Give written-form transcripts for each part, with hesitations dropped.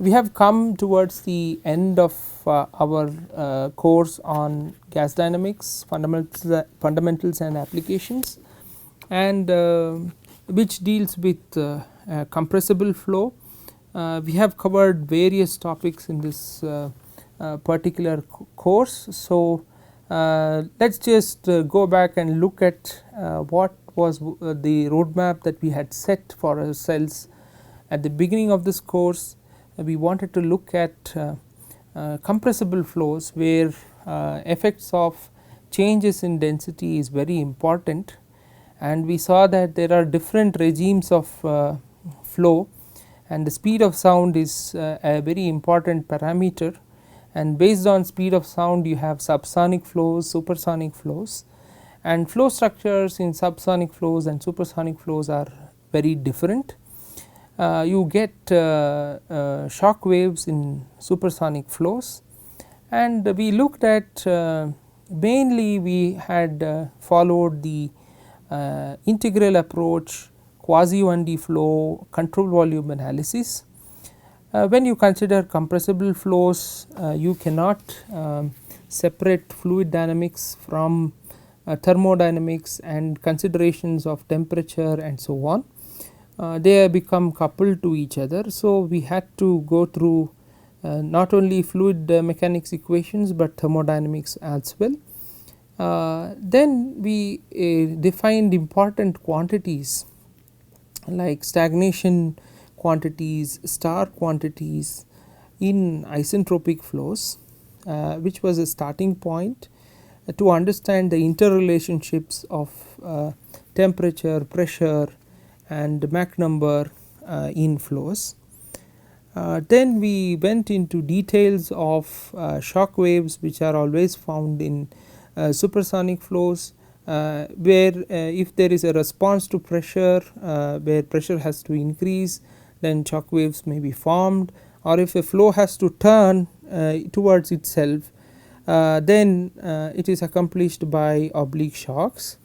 We have come towards the end of our course on gas dynamics, fundamentals and applications, and which deals with compressible flow. We have covered various topics in this particular course. So, let us just go back and look at what was the roadmap that we had set for ourselves at the beginning of this course. We wanted to look at compressible flows, where effects of changes in density is very important, and we saw that there are different regimes of flow, and the speed of sound is a very important parameter, and based on speed of sound you have subsonic flows, supersonic flows, and flow structures in subsonic flows and supersonic flows are very different. You get shock waves in supersonic flows, and we looked at mainly we had followed the integral approach, quasi 1D flow, control volume analysis. When you consider compressible flows, you cannot separate fluid dynamics from thermodynamics and considerations of temperature and so on. They become coupled to each other. So, we had to go through not only fluid mechanics equations, but thermodynamics as well. Then we defined important quantities like stagnation quantities, star quantities in isentropic flows, which was a starting point to understand the interrelationships of temperature, pressure and Mach number in flows. Then we went into details of shock waves, which are always found in supersonic flows, where if there is a response to pressure, where pressure has to increase, then shock waves may be formed, or if a flow has to turn towards itself, then it is accomplished by oblique shocks.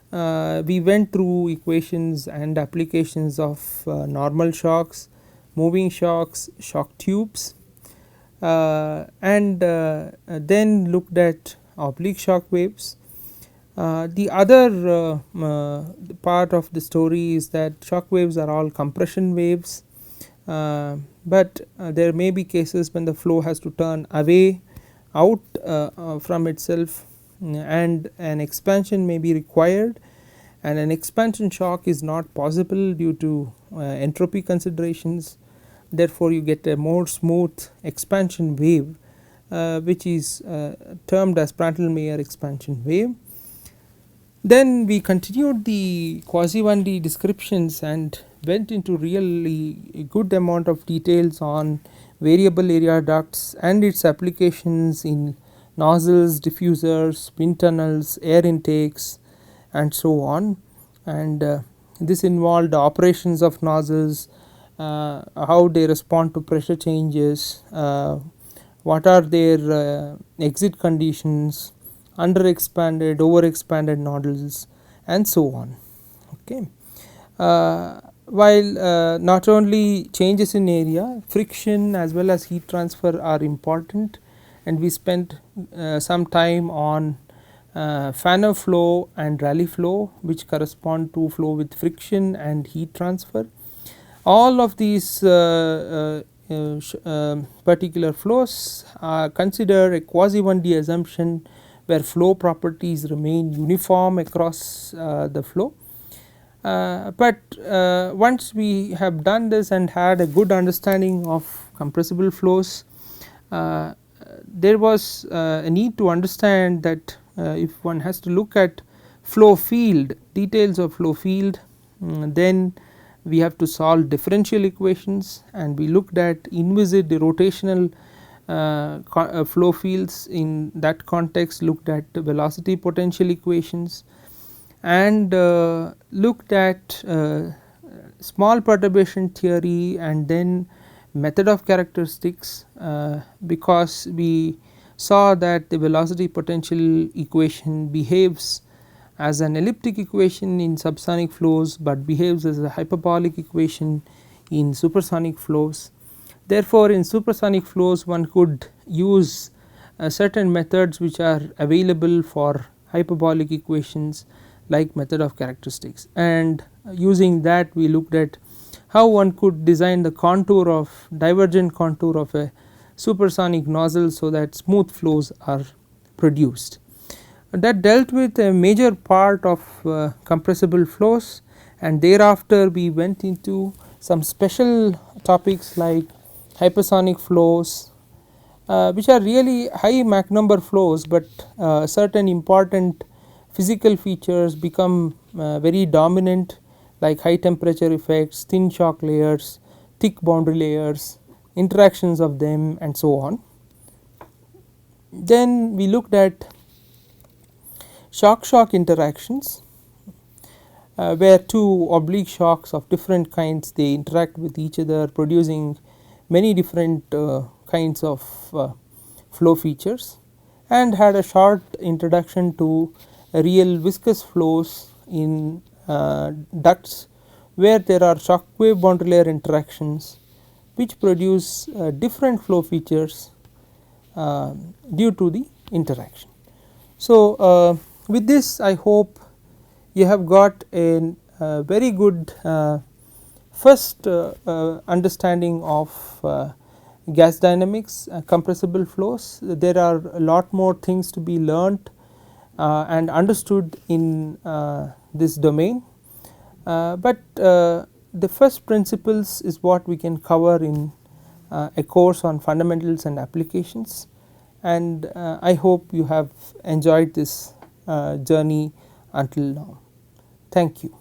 We went through equations and applications of normal shocks, moving shocks, shock tubes, and then looked at oblique shock waves. The other part of the story is that shock waves are all compression waves, but there may be cases when the flow has to turn away out from itself, and an expansion may be required, and an expansion shock is not possible due to entropy considerations. Therefore, you get a more smooth expansion wave, which is termed as Prandtl-Meyer expansion wave. Then we continued the quasi 1D descriptions and went into really a good amount of details on variable area ducts and its applications in nozzles, diffusers, wind tunnels, air intakes and so on, and this involved operations of nozzles, how they respond to pressure changes, what are their exit conditions, under expanded, over expanded nodules and so on. Okay. While not only changes in area, friction as well as heat transfer are important, and we spent some time on Fanner flow and Rayleigh flow, which correspond to flow with friction and heat transfer. All of these particular flows consider a quasi 1D assumption where flow properties remain uniform across the flow. But once we have done this and had a good understanding of compressible flows, there was a need to understand that if one has to look at flow field, details of flow field, then we have to solve differential equations, and we looked at inviscid rotational flow fields. In that context, looked at velocity potential equations, and looked at small perturbation theory and then method of characteristics, because we saw that the velocity potential equation behaves as an elliptic equation in subsonic flows, but behaves as a hyperbolic equation in supersonic flows. Therefore, in supersonic flows one could use certain methods which are available for hyperbolic equations like method of characteristics, and using that we looked at how one could design the contour of divergent contour of a supersonic nozzle so that smooth flows are produced. That dealt with a major part of compressible flows, and thereafter we went into some special topics like hypersonic flows, which are really high Mach number flows, but certain important physical features become very dominant, like high temperature effects, thin shock layers, thick boundary layers, interactions of them, and so on. Then we looked at shock interactions, where two oblique shocks of different kinds, they interact with each other, producing many different kinds of flow features, and had a short introduction to real viscous flows in ducts where there are shock wave boundary layer interactions which produce different flow features due to the interaction. So, with this I hope you have got a very good first understanding of gas dynamics, compressible flows. There are a lot more things to be learnt and understood in this domain, but the first principles is what we can cover in a course on fundamentals and applications, and I hope you have enjoyed this journey until now. Thank you.